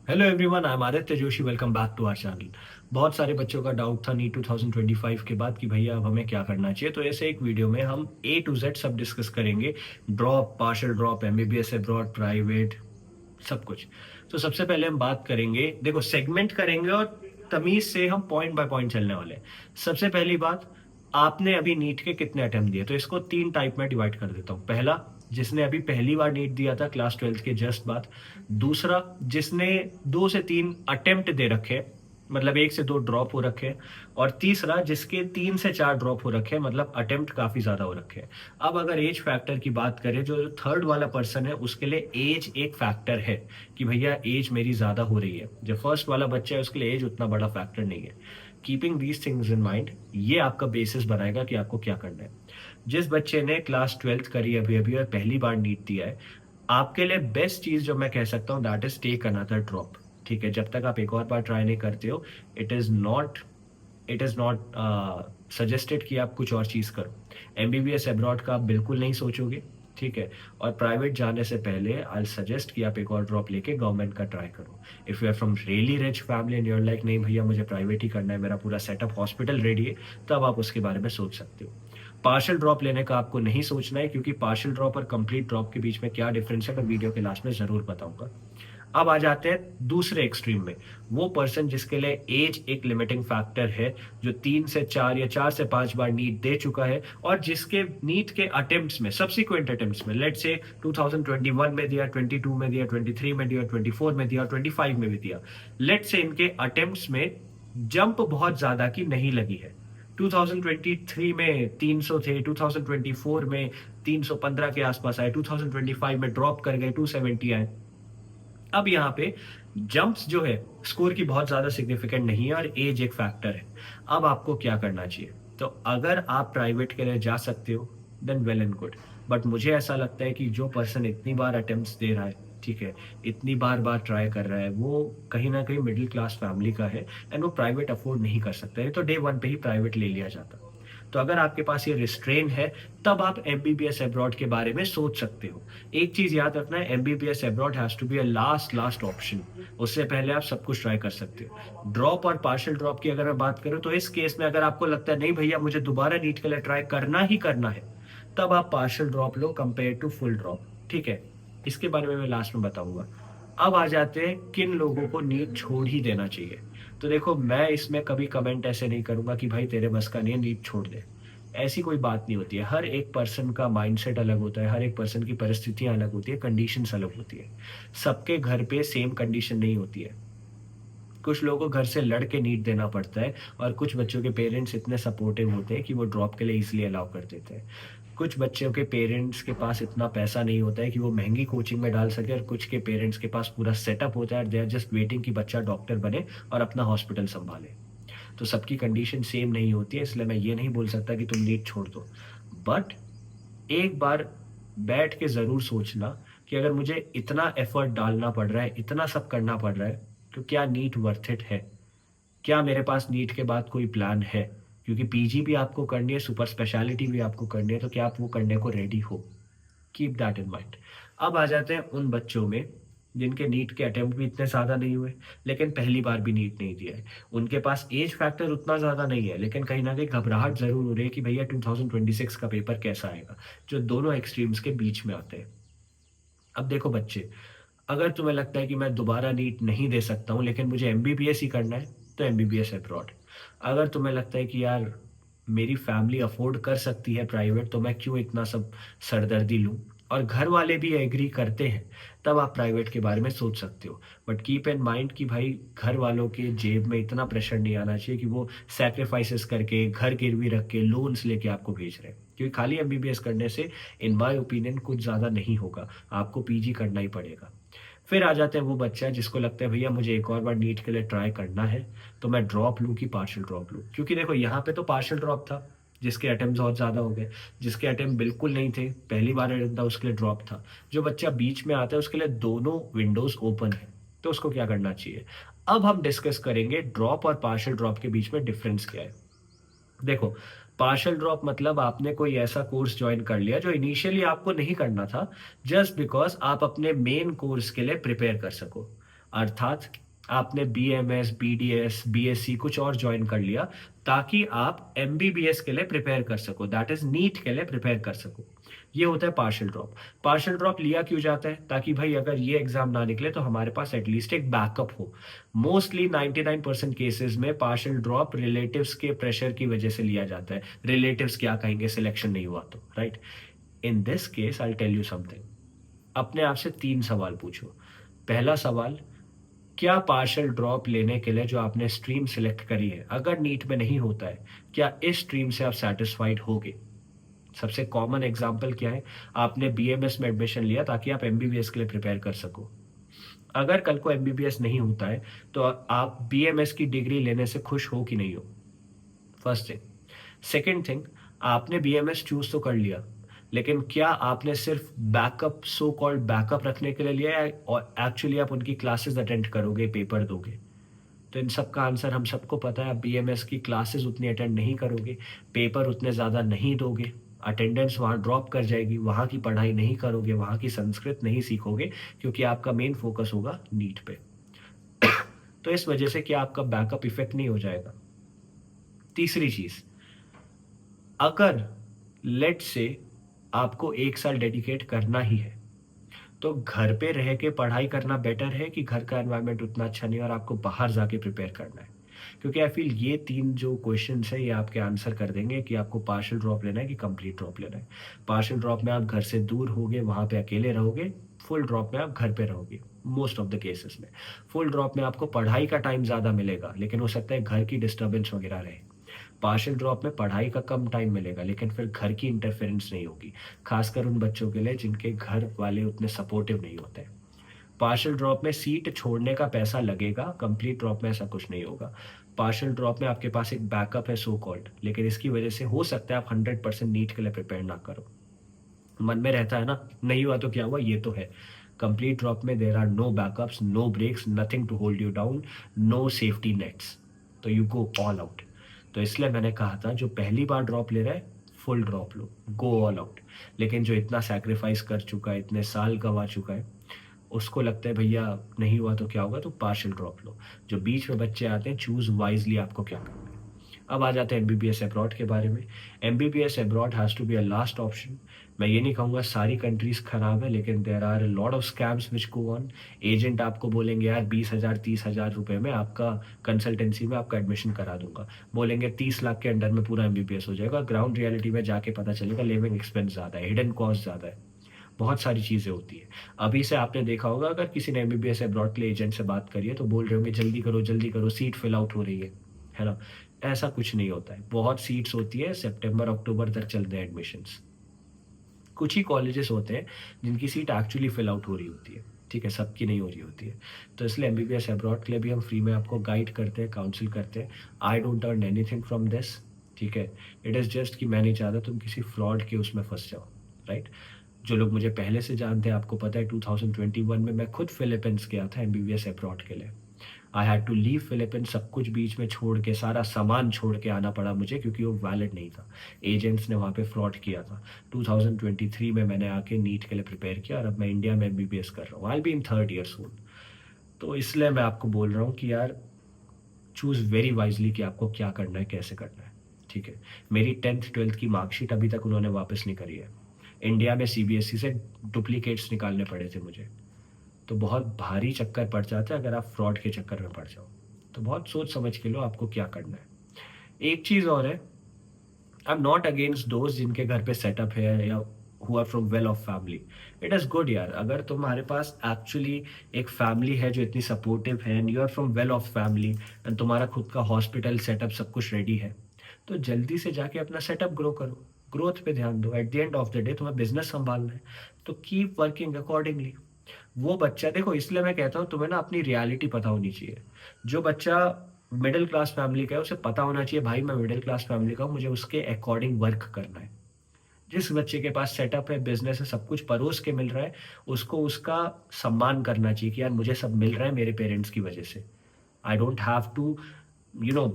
Hello everyone, I am Aditya Joshi. Welcome back to our channel. बहुत सारे बच्चों का डाउट था नीट 2025 के बाद कि भैया अब हमें क्या करना चाहिए। तो ऐसे एक वीडियो में हम ए टू जेड सब डिस्कस करेंगे। Drop, partial drop, MBBS abroad, private, सब कुछ। तो सबसे पहले हम बात करेंगे, देखो सेगमेंट करेंगे और तमीज से हम पॉइंट बाय पॉइंट चलने वाले हैं। सबसे पहली बात, आपने अभी नीट के कितने अटेम्प्ट दिए? तो इसको तीन टाइप में डिवाइड कर देता हूँ। पहला, जिसने अभी पहली बार नीट दिया था क्लास 12 के जस्ट बाद। दूसरा, जिसने 2 से 3 अटेम्प्ट दे रखे, मतलब 1 से 2 ड्रॉप हो रखे। और तीसरा, जिसके 3 से 4 ड्रॉप हो रखे, मतलब अटेम्प्ट काफी ज्यादा हो रखे। अब अगर एज फैक्टर की बात करें, जो थर्ड वाला पर्सन है उसके लिए एज एक फैक्टर है कि भैया एज मेरी ज्यादा हो रही है। जो फर्स्ट वाला बच्चा है उसके लिए एज उतना बड़ा फैक्टर नहीं है। Keeping these things in mind, ये आपका बेसिस बनाएगा कि आपको क्या करना है। जिस बच्चे ने क्लास 12th करी अभी अभी और पहली बार नीट दिया है, आपके लिए बेस्ट चीज जो मैं कह सकता हूँ that is take another drop. ठीक है, जब तक आप एक और बार ट्राई नहीं करते हो, it is not it is not suggested कि आप कुछ और चीज करो। एमबीबीएस अब्रॉड का आप बिल्कुल नहीं सोचोगे। ठीक है, और प्राइवेट जाने से पहले आई सजेस्ट कि आप एक और ड्रॉप लेके गवर्नमेंट का ट्राई करो। If you are from really rich family and you're like नहीं भैया मुझे प्राइवेट ही करना है, मेरा पूरा सेटअप हॉस्पिटल रेडी है, तब आप उसके बारे में सोच सकते हो। पार्शियल ड्रॉप लेने का आपको नहीं सोचना है, क्योंकि पार्शियल ड्रॉप और कंप्लीट ड्रॉप के बीच में क्या डिफरेंस है मैं वीडियो के लास्ट में जरूर बताऊंगा। अब आ जाते हैं दूसरे एक्सट्रीम में। वो पर्सन जिसके लिए एज एक लिमिटिंग फैक्टर है, जो 3 से 4 या 4 से 5 बार नीट दे चुका है, और जिसके नीट के अटेम्प्ट्स में, सब्सिक्वेंट अटेम्प्ट्स में, लेट से 2021 में दिया, 22 में दिया, 23 में दिया, 24 में दिया, 25 में भी दिया। लेट से इनके अटेम्प्ट्स में जंप बहुत ज्यादा की नहीं लगी है। 2023 में 300 थे, 2024 में 315 के आसपास आए, 2025 में ड्रॉप कर गए, 270 आए। अब यहाँ पे जंप्स जो है स्कोर की बहुत ज्यादा सिग्निफिकेंट नहीं है, और एज एक फैक्टर है। अब आपको क्या करना चाहिए? तो अगर आप प्राइवेट के लिए जा सकते हो then well and good. But मुझे ऐसा लगता है कि जो पर्सन इतनी बार अटेम्प्ट्स दे रहा है, ठीक है, इतनी बार बार ट्राई कर रहा है, वो कहीं ना कहीं मिडिल क्लास फैमिली का है एंड वो प्राइवेट अफोर्ड नहीं कर सकता है, तो डे वन पे ही प्राइवेट ले लिया जाता। तो अगर आपके पास ये रिस्ट्रेन है, तब आप एमबीबीएस अब्रॉड के बारे में सोच सकते हो। एक चीज याद रखना है, MBBS abroad has to be a last option. उससे पहले आप सब कुछ ट्राई कर सकते हो। ड्रॉप और पार्शियल ड्रॉप की अगर मैं बात करूं, तो इस केस में अगर आपको लगता है नहीं भैया मुझे दोबारा नीट के लिए ट्राई करना ही करना है, तब आप पार्शियल ड्रॉप लो कंपेयर टू फुल ड्रॉप। ठीक है, इसके बारे में मैं लास्ट में बताऊंगा। अब आ जाते हैं किन लोगों को नीट छोड़ ही देना चाहिए। तो देखो, मैं इसमें कभी कमेंट ऐसे नहीं करूंगा कि भाई तेरे बस का नहीं है नीट छोड़ दे। ऐसी कोई बात नहीं होती है। हर एक पर्सन का माइंडसेट अलग होता है, हर एक पर्सन की परिस्थितियां अलग होती है, कंडीशंस अलग होती है। सबके घर पे सेम कंडीशन नहीं होती है। कुछ लोगों को घर से लड़ के नीट देना पड़ता है, और कुछ बच्चों के पेरेंट्स इतने सपोर्टिव होते हैं कि वो ड्रॉप के लिए इजिली अलाउ कर देते हैं। कुछ बच्चों के पेरेंट्स के पास इतना पैसा नहीं होता है कि वो महंगी कोचिंग में डाल सके, और कुछ के पेरेंट्स के पास पूरा सेटअप होता है, दे आर जस्ट वेटिंग कि बच्चा डॉक्टर बने और अपना हॉस्पिटल संभाले। तो सबकी कंडीशन सेम नहीं होती है, इसलिए मैं ये नहीं बोल सकता कि तुम नीट छोड़ दो। बट एक बार बैठ के जरूर सोचना कि अगर मुझे इतना एफर्ट डालना पड़ रहा है, इतना सब करना पड़ रहा है, तो क्या नीट वर्थ इट है? क्या मेरे पास नीट के बाद कोई प्लान है? क्योंकि पीजी भी आपको करनी है, सुपर स्पेशलिटी भी आपको करनी है, तो क्या आप वो करने को रेडी हो? Keep that in mind. अब आ जाते हैं उन बच्चों में जिनके नीट के अटेम्प्ट भी इतने ज्यादा नहीं हुए, लेकिन पहली बार भी नीट नहीं दिया है। उनके पास एज फैक्टर उतना ज्यादा नहीं है, लेकिन कहीं ना कहीं घबराहट जरूर हो रही है कि भैया 2026 का पेपर कैसा आएगा, जो दोनों एक्सट्रीम्स के बीच में आते हैं। अब देखो बच्चे, अगर तुम्हें लगता है कि मैं दोबारा नीट नहीं दे सकता हूँ लेकिन मुझे एमबीबीएस ही करना है, तो एमबीबीएस अब्रॉड। अगर तुम्हें लगता है कि यार मेरी फैमिली अफोर्ड कर सकती है प्राइवेट, तो मैं क्यों इतना सब सरदर्दी लूं, और घर वाले भी एग्री करते हैं, तब आप प्राइवेट के बारे में सोच सकते हो। बट कीप इन माइंड कि भाई घर वालों के जेब में इतना प्रेशर नहीं आना चाहिए कि वो सैक्रिफाइसेस करके, घर गिरवी रख के, लोन्स लेके आपको भेज रहे हैं। क्योंकि खाली एमबीबीएस करने से इन माय ओपिनियन कुछ ज्यादा नहीं होगा, आपको पीजी करना ही पड़ेगा। फिर आ जाते हैं वो बच्चा जिसको लगता है भैया मुझे एक और बार नीट के लिए ट्राई करना है, तो मैं ड्रॉप लूं कि पार्शियल ड्रॉप लूं? क्योंकि देखो यहाँ पे तो पार्शियल ड्रॉप था, जिसके अटेम्प्ट बहुत ज्यादा हो गए। जिसके अटेम्प्ट बिल्कुल नहीं थे, पहली बार अटेम्प्ट था, उसके लिए ड्रॉप था। जो बच्चा बीच में आता है उसके लिए दोनों विंडोज ओपन है, तो उसको क्या करना चाहिए? अब हम डिस्कस करेंगे ड्रॉप और पार्शियल ड्रॉप के बीच में डिफरेंस क्या है। देखो, पार्शियल ड्रॉप मतलब आपने कोई ऐसा कोर्स ज्वाइन कर लिया जो इनिशियली आपको नहीं करना था, जस्ट बिकॉज आप अपने मेन कोर्स के लिए प्रिपेयर कर सको। अर्थात आपने बीएमएस, बीडीएस, बीएससी कुछ और ज्वाइन कर लिया ताकि आप एमबीबीएस के लिए प्रिपेयर कर सको, दैट इज नीट के लिए प्रिपेयर कर सको। ये होता है पार्शियल ड्रॉप। पार्शियल ड्रॉप लिया क्यों जाता है? ताकि भाई अगर ये एग्जाम ना निकले तो हमारे पास एटलीस्ट एक बैकअप हो। मोस्टली 99% केसेस में पार्शियल ड्रॉप रिलेटिव्स के प्रेशर की वजह से लिया जाता है। रिलेटिव्स क्या कहेंगे सिलेक्शन नहीं हुआ तो, right? In this case I tell you something. अपने आप से 3 सवाल पूछो। पहला सवाल, क्या पार्शियल ड्रॉप लेने के लिए जो आपने स्ट्रीम सिलेक्ट करी है, अगर नीट में नहीं होता है, क्या इस स्ट्रीम से आप सेटिस्फाइड होगे? सबसे कॉमन एग्जांपल क्या है? आपने बीएमएस में एडमिशन लिया ताकि आप एमबीबीएस के लिए प्रिपेयर कर सको। अगर कल को एमबीबीएस नहीं होता है तो आप बीएमएस की डिग्री लेने से खुश हो कि नहीं हो? First thing. सेकेंड थिंग, आपने बीएमएस चूज तो कर लिया, लेकिन क्या आपने सिर्फ बैकअप, सो कॉल्ड बैकअप रखने के लिए लिया है और एक्चुअली आप उनकी क्लासेस अटेंड करोगे, पेपर दोगे? तो इन सब का आंसर हम सबको पता है। आप बीएमएस की क्लासेस उतनी अटेंड नहीं करोगे, पेपर उतने ज़्यादा नहीं दोगे, अटेंडेंस वहाँ ड्रॉप कर जाएगी, वहाँ की पढ़ाई नहीं करोगे, वहाँ की संस्कृत नहीं सीखोगे, क्योंकि आपका मेन फोकस होगा नीट पे। तो इस वजह से क्या आपका बैकअप इफेक्ट नहीं हो जाएगा? तीसरी चीज़, अगर लेट से आपको 1 साल डेडिकेट करना ही है, तो घर पे रह के पढ़ाई करना बेटर है कि घर का एनवायरनमेंट उतना अच्छा नहीं है और आपको बाहर जाके प्रिपेयर करना है? क्योंकि आई फील ये 3 जो क्वेश्चंस है ये आपके आंसर कर देंगे कि आपको पार्शियल ड्रॉप लेना है कि कंप्लीट ड्रॉप लेना है। पार्शियल ड्रॉप में आप घर से दूर होगे, वहां पे अकेले रहोगे। फुल ड्रॉप में आप घर पे रहोगे मोस्ट ऑफ द केसेस में। फुल ड्रॉप में आपको पढ़ाई का टाइम ज़्यादा मिलेगा, लेकिन हो सकता है घर की डिस्टर्बेंस वगैरह रहे। पार्शियल ड्रॉप में पढ़ाई का कम टाइम मिलेगा, लेकिन फिर घर की इंटरफेरेंस नहीं होगी, खासकर उन बच्चों के लिए जिनके घर वाले उतने सपोर्टिव नहीं होते। पार्शियल ड्रॉप में सीट छोड़ने का पैसा लगेगा, कंप्लीट ड्रॉप में ऐसा कुछ नहीं होगा। पार्शियल ड्रॉप में आपके पास एक बैकअप है सो कॉल्ड, लेकिन इसकी वजह से हो सकता है आप 100% नीट के लिए प्रिपेयर ना करो। मन में रहता है ना, नहीं हुआ तो क्या हुआ, ये तो है। कंप्लीट ड्रॉप में there are no backups, no breaks, nothing to hold you down, no safety nets, तो यू गो ऑल आउट। तो इसलिए मैंने कहा था जो पहली बार ड्रॉप ले रहा है फुल ड्रॉप लो, गो ऑल आउट। लेकिन जो इतना सैक्रिफाइस कर चुका है, इतने साल गवा चुका है, उसको लगता है भैया नहीं हुआ तो क्या होगा, तो पार्शियल ड्रॉप लो। जो बीच में बच्चे आते हैं, चूज वाइजली आपको क्या करना है। अब आ जाते हैं एमबीबीएस अब्रॉड के बारे में। MBBS abroad has to be a last option. मैं ये नहीं कहूँगा सारी कंट्रीज खराब है, लेकिन there are lot of scams which go on. Agent आपको बोलेंगे यार 20,000 30,000 रुपये में आपका कंसल्टेंसी में आपका एडमिशन करा दूंगा, बोलेंगे 30 लाख के अंडर में पूरा एमबीबीएस हो जाएगा। ग्राउंड रियलिटी में जाके पता चलेगा लिविंग एक्सपेंस ज़्यादा है, हिडन कॉस्ट ज़्यादा है, बहुत सारी चीज़ें होती है। अभी से आपने देखा होगा अगर किसी ने एमबीबीएस अब्रॉड के लिए एजेंट से बात करी है तो बोल रहे होंगे जल्दी करो सीट फिल आउट हो रही है ना? ऐसा कुछ नहीं होता है, बहुत सीट्स होती है, सितंबर अक्टूबर तक चलते हैं एडमिशन्स। कुछ ही कॉलेजेस होते हैं जिनकी सीट एक्चुअली फिल आउट हो रही होती है, ठीक है, सबकी नहीं हो रही होती है। तो इसलिए एमबीबीएस अब्रॉड के लिए भी हम फ्री में आपको गाइड करते हैं, काउंसिल करते हैं। I don't earn anything from this, ठीक है। इट इज़ जस्ट कि मैं नहीं चाहता तुम किसी फ्रॉड के उसमें फंस जाओ, राइट। जो लोग मुझे पहले से जानते हैं, आपको पता है 2021 में मैं खुद फिलीपींस गया था एमबीबीएस अब्रॉड के लिए। I had to leave Philippines, सब कुछ बीच में छोड़ के, सारा सामान छोड़ के आना पड़ा मुझे, क्योंकि वो वैलिड नहीं था। एजेंट्स ने वहाँ पे फ्रॉड किया था। 2023 में मैंने आके नीट के लिए प्रिपेयर किया और अब मैं इंडिया में एमबीबीएस कर रहा हूँ। आई बी इन 3rd ईयर सून। तो इसलिए मैं आपको बोल रहा हूँ कि यार चूज़ वेरी वाइजली कि आपको क्या करना है, कैसे करना है, ठीक है। मेरी 10th 12th की मार्कशीट अभी तक उन्होंने वापस नहीं करी है। इंडिया में सीबीएसई से डुप्लीकेट्स निकालने पड़े थे मुझे। तो बहुत भारी चक्कर पड़ जाता है अगर आप फ्रॉड के चक्कर में पड़ जाओ। तो बहुत सोच समझ के लो आपको क्या करना है। एक चीज़ और है, आई एम नॉट अगेंस्ट दोस्त जिनके घर पे सेटअप है या who are from well off family. It is good यार, अगर तुम्हारे पास एक्चुअली एक फैमिली है जो इतनी सपोर्टिव है and you are from well off family and तुम्हारा खुद का हॉस्पिटल सेटअप सब कुछ रेडी है, तो जल्दी से जाके अपना सेटअप ग्रो करो, ग्रोथ पे ध्यान दो। At the end of the day तुम्हें बिजनेस संभालना है, तो कीप वर्किंग अकॉर्डिंगली। वो बच्चा, देखो इसलिए मैं कहता हूँ तुम्हें ना अपनी रियलिटी पता होनी चाहिए। जो बच्चा मिडिल क्लास फैमिली का है उसे पता होना चाहिए भाई मैं मिडिल क्लास फैमिली का हूँ, मुझे उसके अकॉर्डिंग वर्क करना है। जिस बच्चे के पास सेटअप है, बिजनेस है, सब कुछ परोस के मिल रहा है, उसको उसका सम्मान करना चाहिए कि यार मुझे सब मिल रहा है मेरे पेरेंट्स की वजह से। I don't have to you know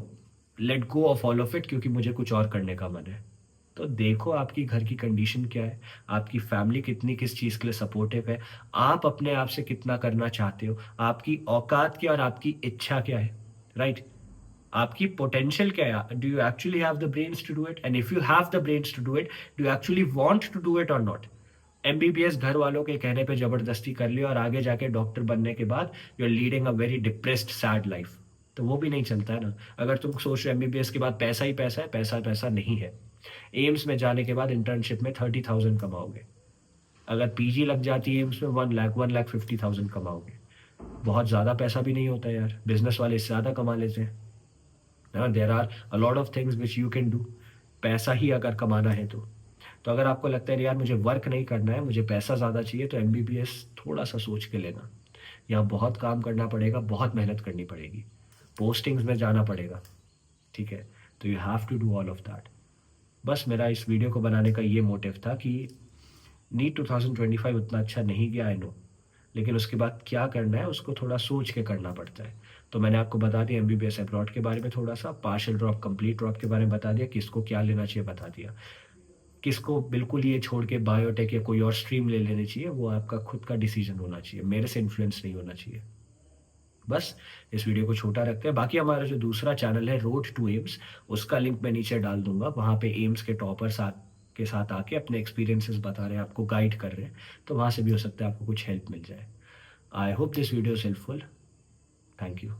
let go of all of it क्योंकि मुझे कुछ और करने का मन है। तो देखो आपकी घर की कंडीशन क्या है, आपकी फैमिली कितनी किस चीज़ के लिए सपोर्टिव है, आप अपने आप से कितना करना चाहते हो, आपकी औकात क्या और आपकी इच्छा क्या है, राइट? आपकी पोटेंशियल क्या है? Do you actually have the brains to do it? And if you have the brains to do it, do you actually want to do it और नॉट? एमबीबीएस घर वालों के कहने पे जबरदस्ती कर लिया और आगे जाके डॉक्टर बनने के बाद you are leading a very depressed sad life, तो वो भी नहीं चलता है ना। अगर तुम सोच रहे हो एमबीबीएस के बाद पैसा ही पैसा है, पैसा पैसा नहीं है। एम्स में जाने के बाद इंटर्नशिप में 30,000 कमाओगे, अगर पीजी लग जाती है एम्स में 1 लाख 1,50,000 कमाओगे। बहुत ज़्यादा पैसा भी नहीं होता यार, बिजनेस वाले इससे ज़्यादा कमा लेते हैं। There are a lot of things which you can do, पैसा ही अगर कमाना है तो अगर आपको लगता है यार मुझे वर्क नहीं करना है, मुझे पैसा ज़्यादा चाहिए, तो एमबीबीएस थोड़ा सा सोच के लेना। यहाँ बहुत काम करना पड़ेगा, बहुत मेहनत करनी पड़ेगी, पोस्टिंग्स में जाना पड़ेगा, ठीक है? तो you have to do all of that. बस मेरा इस वीडियो को बनाने का ये मोटिव था कि नीट 2025 उतना अच्छा नहीं गया, आई नो, लेकिन उसके बाद क्या करना है उसको थोड़ा सोच के करना पड़ता है। तो मैंने आपको बता दिया एमबीबीएस अब्रॉड के बारे में, थोड़ा सा पार्शियल ड्रॉप कंप्लीट ड्रॉप के बारे में बता दिया, किसको क्या लेना चाहिए बता दिया, किसको बिल्कुल ये छोड़ के बायोटेक या कोई और स्ट्रीम ले लेनी चाहिए, वो आपका खुद का डिसीजन होना चाहिए, मेरे से इन्फ्लुएंस नहीं होना चाहिए। बस इस वीडियो को छोटा रखते हैं। बाकी हमारा जो दूसरा चैनल है रोड टू एम्स, उसका लिंक मैं नीचे डाल दूंगा। वहाँ पे एम्स के टॉपर्स के साथ आके अपने एक्सपीरियंसेस बता रहे हैं, आपको गाइड कर रहे हैं, तो वहाँ से भी हो सकता है आपको कुछ हेल्प मिल जाए। I hope this video is helpful. Thank you.